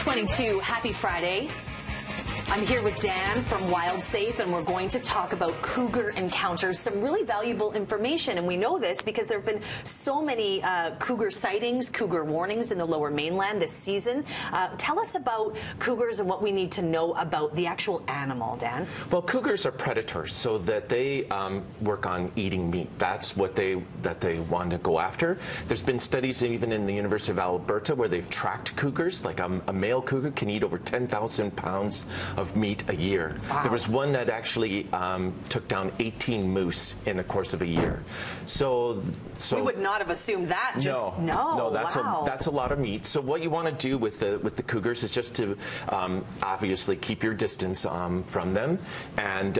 6:22. Happy Friday. I'm here with Dan from Wildsafe, and we're going to talk about cougar encounters, some really valuable information. And we know this because there have been so many cougar sightings, cougar warnings in the Lower Mainland this season. Tell us about cougars and what we need to know about the actual animal, Dan. Well, cougars are predators, so that they work on eating meat. That's what they want to go after. There's been studies even in the University of Alberta where they've tracked cougars. Like a male cougar can eat over 10,000 pounds of meat a year. Wow. There was one that actually took down 18 moose in the course of a year. So we would not have assumed that. No, that's a lot of meat. So what you want to do with the cougars is just to obviously keep your distance from them and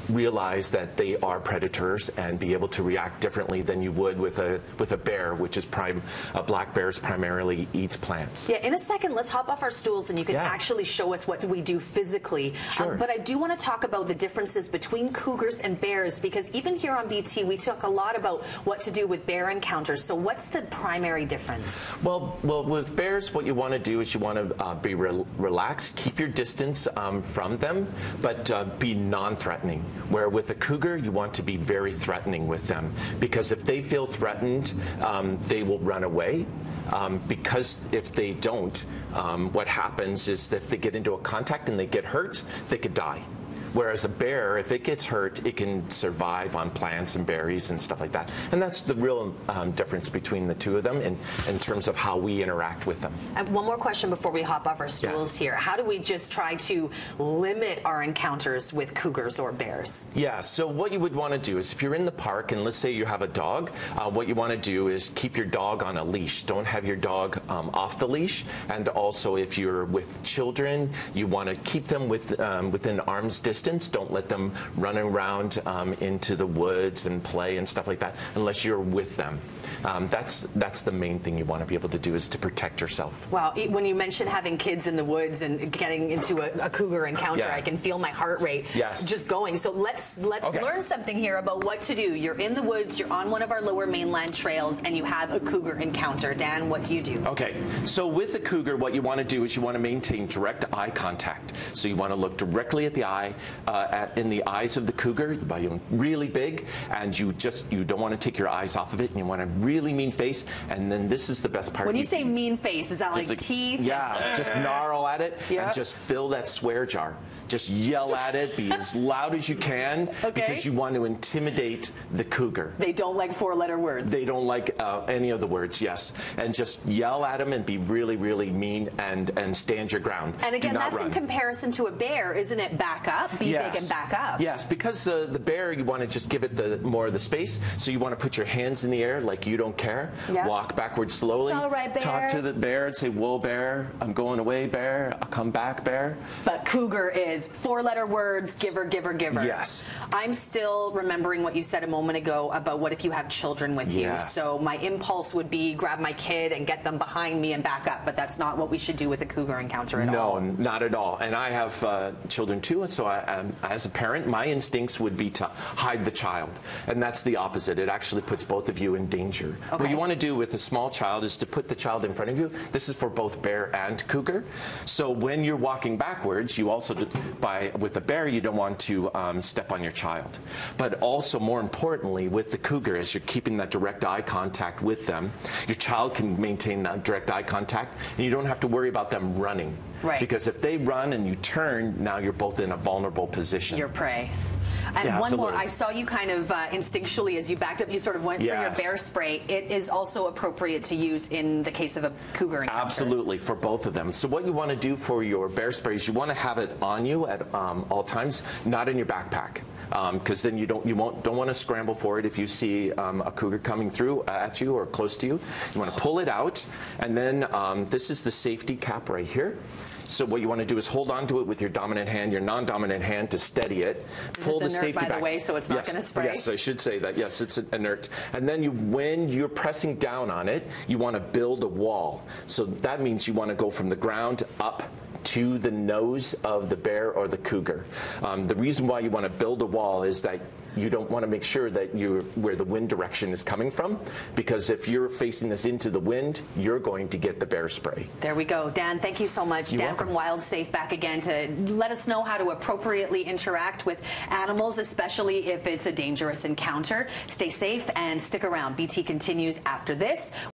realize that they are predators and be able to react differently than you would with a bear, which is black bears primarily eats plants. Yeah, in a second, let's hop off our stools and you can actually show us what do we do physically. Sure. But I do want to talk about the differences between cougars and bears, because even here on BT, we talk a lot about what to do with bear encounters. So what's the primary difference? Well, with bears, what you want to do is you want to be relaxed, keep your distance from them, but be non-threatening. Where with a cougar, you want to be very threatening with them, because if they feel threatened, they will run away. Because if they don't, what happens is that if they get into a contact and they get hurt, they could die. Whereas a bear, if it gets hurt, it can survive on plants and berries and stuff like that. And that's the real difference between the two of them in terms of how we interact with them. And one more question before we hop off our stools here. How do we just try to limit our encounters with cougars or bears? Yeah, so what you would want to do is if you're in the park and let's say you have a dog, what you want to do is keep your dog on a leash. Don't have your dog off the leash. And also if you're with children, you want to keep them within arm's distance. Don't let them run around into the woods and play and stuff like that unless you're with them. That's the main thing you want to be able to do, is to protect yourself. Wow, when you mention having kids in the woods and getting into a cougar encounter, I can feel my heart rate just going. So let's learn something here about what to do. You're in the woods, you're on one of our Lower Mainland trails, and you have a cougar encounter. Dan, what do you do? Okay, so with the cougar, what you want to do is you want to maintain direct eye contact. So you want to look directly at the eye, in the eyes of the cougar, really big, and you don't want to take your eyes off of it, and you want a really mean face. And then this is the best part. When you say mean face, is that like teeth? Yeah, just gnarl at it and just fill that swear jar. Just yell at it, be as loud as you can, because you want to intimidate the cougar. They don't like four-letter words. They don't like any of the words, yes. And just yell at them and be really, really mean and stand your ground. And again, that's in comparison to a bear, isn't it? Back up, be big and back up. Yes, because the bear, you want to just give it more of the space. So you want to put your hands in the air like you don't care. Yep. Walk backwards slowly. It's all right, bear. Talk to the bear and say, "Whoa, bear, I'm going away, bear. I'll come back, bear." But cougar is four-letter words, giver, giver, giver. Yes. I'm still remembering what you said a moment ago about what if you have children with you. So my impulse would be grab my kid and get them behind me and back up, but that's not what we should do with a cougar encounter at all. No, not at all. And I have children too, and so as a parent, my instincts would be to hide the child. And that's the opposite. It actually puts both of you in danger. What you want to do with a small child is to put the child in front of you. This is for both bear and cougar. So when you're walking backwards, you also, with a bear, you don't want to step on your child. But also, more importantly, with the cougar, as you're keeping that direct eye contact with them, your child can maintain that direct eye contact, and you don't have to worry about them running. Right. Because if they run and you turn, now you're both in a vulnerable position. You're prey. And one more, I saw you kind of instinctually as you backed up, you sort of went for your bear spray. It is also appropriate to use in the case of a cougar encounter. Absolutely, for both of them. So what you want to do for your bear spray is you want to have it on you at all times, not in your backpack. Because then you don't want to scramble for it if you see a cougar coming through at you or close to you. You want to pull it out, and then this is the safety cap right here. So what you want to do is hold on to it with your dominant hand, your non-dominant hand to steady it. Pull the safety back. By the way, so it's not going to spray. Yes, I should say that. Yes, it's inert. And then when you're pressing down on it, you want to build a wall. So that means you want to go from the ground up to the nose of the bear or the cougar. The reason why you want to build a wall is that you don't want to make sure that you're where the wind direction is coming from, because if you're facing this into the wind, you're going to get the bear spray. There we go. Dan, thank you so much. You're Dan welcome. from Wildsafe back again to let us know how to appropriately interact with animals, especially if it's a dangerous encounter. Stay safe and stick around. BT continues after this.